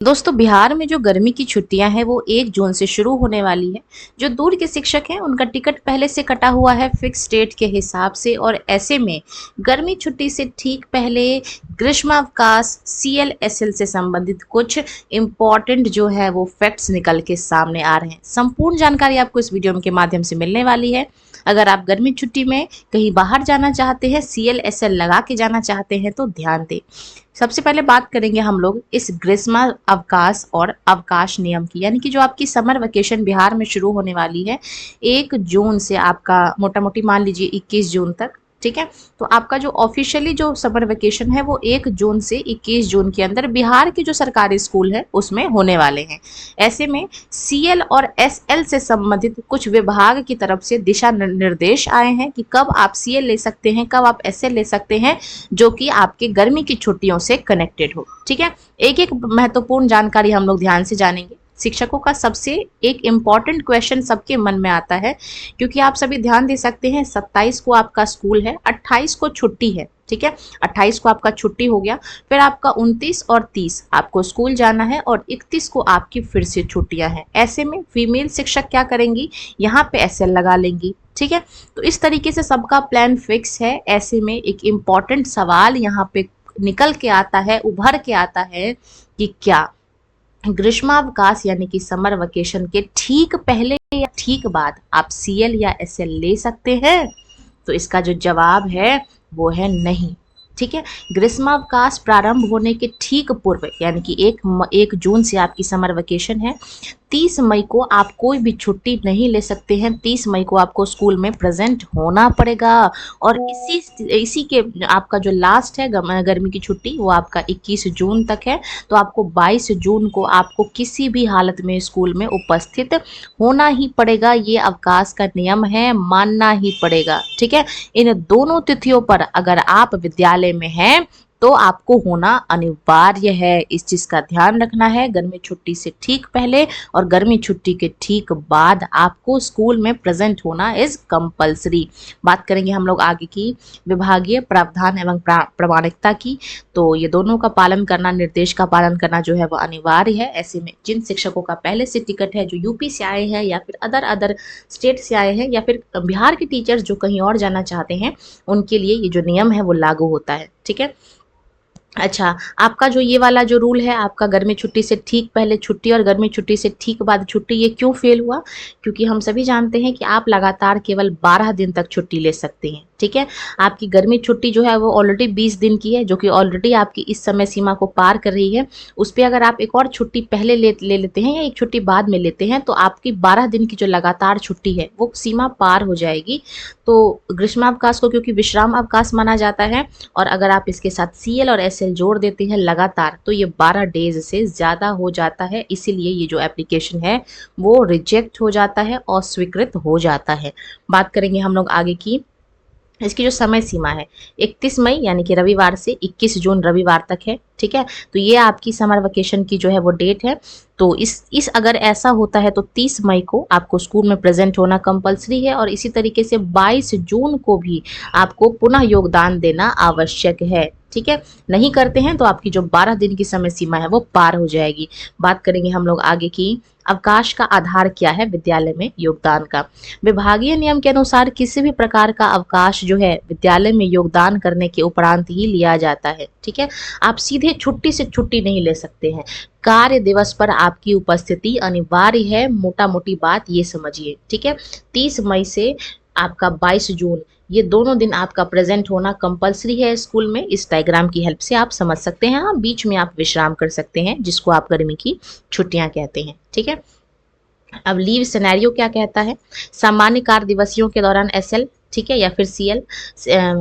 दोस्तों, बिहार में जो गर्मी की छुट्टियां हैं वो 1 जून से शुरू होने वाली है। जो दूर के शिक्षक हैं उनका टिकट पहले से कटा हुआ है फिक्स डेट के हिसाब से, और ऐसे में गर्मी छुट्टी से ठीक पहले ग्रीष्मावकाश CL SL से संबंधित कुछ इम्पोर्टेंट जो है वो फैक्ट्स निकल के सामने आ रहे हैं। संपूर्ण जानकारी आपको इस वीडियो के माध्यम से मिलने वाली है। अगर आप गर्मी छुट्टी में कहीं बाहर जाना चाहते हैं, CL SL लगा के जाना चाहते हैं तो ध्यान दें। सबसे पहले बात करेंगे हम लोग इस ग्रीष्मा अवकाश और अवकाश नियम की, यानी कि जो आपकी समर वेकेशन बिहार में शुरू होने वाली है 1 जून से आपका मोटा मोटी मान लीजिए 21 जून तक। ठीक है, तो आपका जो ऑफिशियली जो समर वेकेशन है वो 1 जून से 21 जून के अंदर बिहार के जो सरकारी स्कूल है उसमें होने वाले हैं। ऐसे में CL और SL से संबंधित कुछ विभाग की तरफ से दिशा निर्देश आए हैं कि कब आप CL ले सकते हैं, कब आप SL ले सकते हैं, जो कि आपके गर्मी की छुट्टियों से कनेक्टेड हो। ठीक है, एक एक महत्वपूर्ण जानकारी हम लोग ध्यान से जानेंगे। शिक्षकों का सबसे एक इम्पॉर्टेंट क्वेश्चन सबके मन में आता है, क्योंकि आप सभी ध्यान दे सकते हैं 27 को आपका स्कूल है, 28 को छुट्टी है। ठीक है, 28 को आपका छुट्टी हो गया, फिर आपका 29 और 30 आपको स्कूल जाना है, और 31 को आपकी फिर से छुट्टियां हैं। ऐसे में फीमेल शिक्षक क्या करेंगी, यहाँ पे SL लगा लेंगी। ठीक है, तो इस तरीके से सबका प्लान फिक्स है। ऐसे में एक इम्पॉर्टेंट सवाल यहाँ पे निकल के आता है, उभर के आता है कि क्या ग्रीष्मावकाश यानी कि समर वेकेशन के ठीक पहले या ठीक बाद आप CL या SL ले सकते हैं? तो इसका जो जवाब है वो है नहीं। ठीक है, ग्रीष्मावकाश प्रारंभ होने के ठीक पूर्व यानी कि 1 जून से आपकी समर वेकेशन है। 30 मई को आप कोई भी छुट्टी नहीं ले सकते हैं। 30 मई को आपको स्कूल में प्रेजेंट होना पड़ेगा, और इसी के आपका जो लास्ट है गर्मी की छुट्टी वो आपका 21 जून तक है। तो आपको 22 जून को आपको किसी भी हालत में स्कूल में उपस्थित होना ही पड़ेगा। ये अवकाश का नियम है, मानना ही पड़ेगा। ठीक है, इन दोनों तिथियों पर अगर आप विद्यालय में हैं तो आपको होना अनिवार्य है। इस चीज का ध्यान रखना है। गर्मी छुट्टी से ठीक पहले और गर्मी छुट्टी के ठीक बाद आपको स्कूल में प्रेजेंट होना इज कंपलसरी। बात करेंगे हम लोग आगे की विभागीय प्रावधान एवं प्रामाणिकता की। तो ये दोनों का पालन करना, निर्देश का पालन करना जो है वो अनिवार्य है। ऐसे में जिन शिक्षकों का पहले से टिकट है, जो यूपी से आए हैं या फिर अदर स्टेट से आए हैं, या फिर बिहार के टीचर्स जो कहीं और जाना चाहते हैं, उनके लिए ये जो नियम है वो लागू होता है। ठीक है, अच्छा, आपका जो ये वाला जो रूल है, आपका गर्मी छुट्टी से ठीक पहले छुट्टी और गर्मी छुट्टी से ठीक बाद छुट्टी, ये क्यों फेल हुआ? क्योंकि हम सभी जानते हैं कि आप लगातार केवल 12 दिन तक छुट्टी ले सकते हैं। ठीक है, आपकी गर्मी छुट्टी जो है वो ऑलरेडी 20 दिन की है, जो कि ऑलरेडी आपकी इस समय सीमा को पार कर रही है। उस पर अगर आप एक और छुट्टी पहले ले लेते हैं या एक छुट्टी बाद में लेते हैं, तो आपकी 12 दिन की जो लगातार छुट्टी है वो सीमा पार हो जाएगी। तो ग्रीष्मावकाश को क्योंकि विश्राम अवकाश माना जाता है, और अगर आप इसके साथ CL और SL जोड़ देते हैं लगातार, तो ये 12 डेज से ज़्यादा हो जाता है। इसीलिए ये जो एप्लीकेशन है वो रिजेक्ट हो जाता है, अस्वीकृत हो जाता है। बात करेंगे हम लोग आगे की। इसकी जो समय सीमा है 31 मई यानी कि रविवार से 21 जून रविवार तक है। ठीक है, तो ये आपकी समर वेकेशन की जो है वो डेट है। तो इस अगर ऐसा होता है तो 30 मई को आपको स्कूल में प्रेजेंट होना कंपलसरी है, और इसी तरीके से 22 जून को भी आपको पुनः योगदान देना आवश्यक है। ठीक है, नहीं करते हैं तो आपकी जो 12 दिन की समय सीमा है वो पार हो जाएगी। बात करेंगे हम लोग आगे की। अवकाश का आधार क्या है विद्यालय में योगदान का? विभागीय नियम के अनुसार किसी भी प्रकार का अवकाश जो है विद्यालय में योगदान करने के उपरांत ही लिया जाता है। ठीक है, आप सीधे छुट्टी से छुट्टी नहीं ले सकते हैं। कार्य दिवस पर आपकी उपस्थिति अनिवार्य है। मोटा मोटी बात ये समझिए। ठीक है, 30 मई से आपका 22 जून, ये दोनों दिन आपका प्रेजेंट होना कंपलसरी है स्कूल में। इस डायग्राम की हेल्प से आप समझ सकते हैं। हाँ, बीच में आप विश्राम कर सकते हैं, जिसको आप गर्मी की छुट्टियां कहते हैं। ठीक है, अब लीव सिनेरियो क्या कहता है? सामान्य कार्य दिवसियों के दौरान SL, ठीक है, या फिर CL।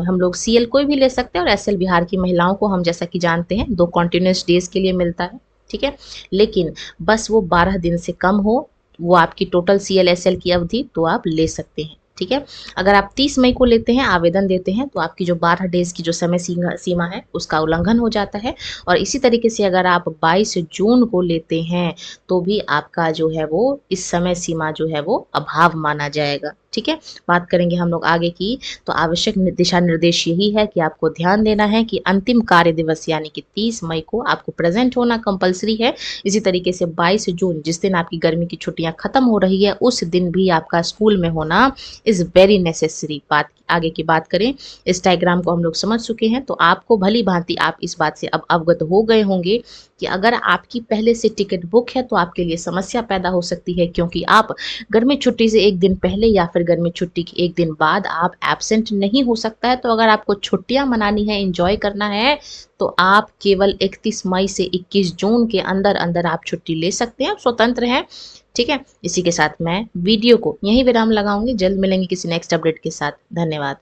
हम लोग CL कोई भी ले सकते हैं, और SL बिहार की महिलाओं को हम जैसा कि जानते हैं 2 कॉन्टिन्यूस डेज के लिए मिलता है। ठीक है, लेकिन बस वो 12 दिन से कम हो, वो आपकी टोटल CL SL की अवधि, तो आप ले सकते हैं। ठीक है, अगर आप 30 मई को लेते हैं, आवेदन देते हैं, तो आपकी जो 12 डेज की जो समय सीमा है उसका उल्लंघन हो जाता है। और इसी तरीके से अगर आप 22 जून को लेते हैं तो भी आपका जो है वो इस समय सीमा जो है वो अभाव माना जाएगा। ठीक है। बात करेंगे हम लोग आगे की, तो आवश्यक दिशा निर्देश यही है कि आपको ध्यान देना है कि अंतिम कार्य दिवस यानी कि 30 मई को आपको प्रेजेंट होना कंपलसरी है। इसी तरीके से 22 जून जिस दिन आपकी गर्मी की छुट्टियां खत्म हो रही है उस दिन भी आपका स्कूल में होना इज वेरी नेसेसरी। बात आगे की बात करें, इस डायग्राम को हम लोग समझ चुके हैं, तो आपको भली भांति आप इस बात से अब अवगत हो गए होंगे कि अगर आपकी पहले से टिकट बुक है तो आपके लिए समस्या पैदा हो सकती है, क्योंकि आप गर्मी छुट्टी से एक दिन पहले या फिर गर्मी छुट्टी के एक दिन बाद आप एब्सेंट नहीं हो सकता है। तो अगर आपको छुट्टियां मनानी है, एंजॉय करना है, तो आप केवल 31 मई से 21 जून के अंदर अंदर आप छुट्टी ले सकते हैं, स्वतंत्र हैं। ठीक है, इसी के साथ मैं वीडियो को यहीं विराम लगाऊंगी। जल्द मिलेंगे किसी नेक्स्ट अपडेट के साथ। धन्यवाद।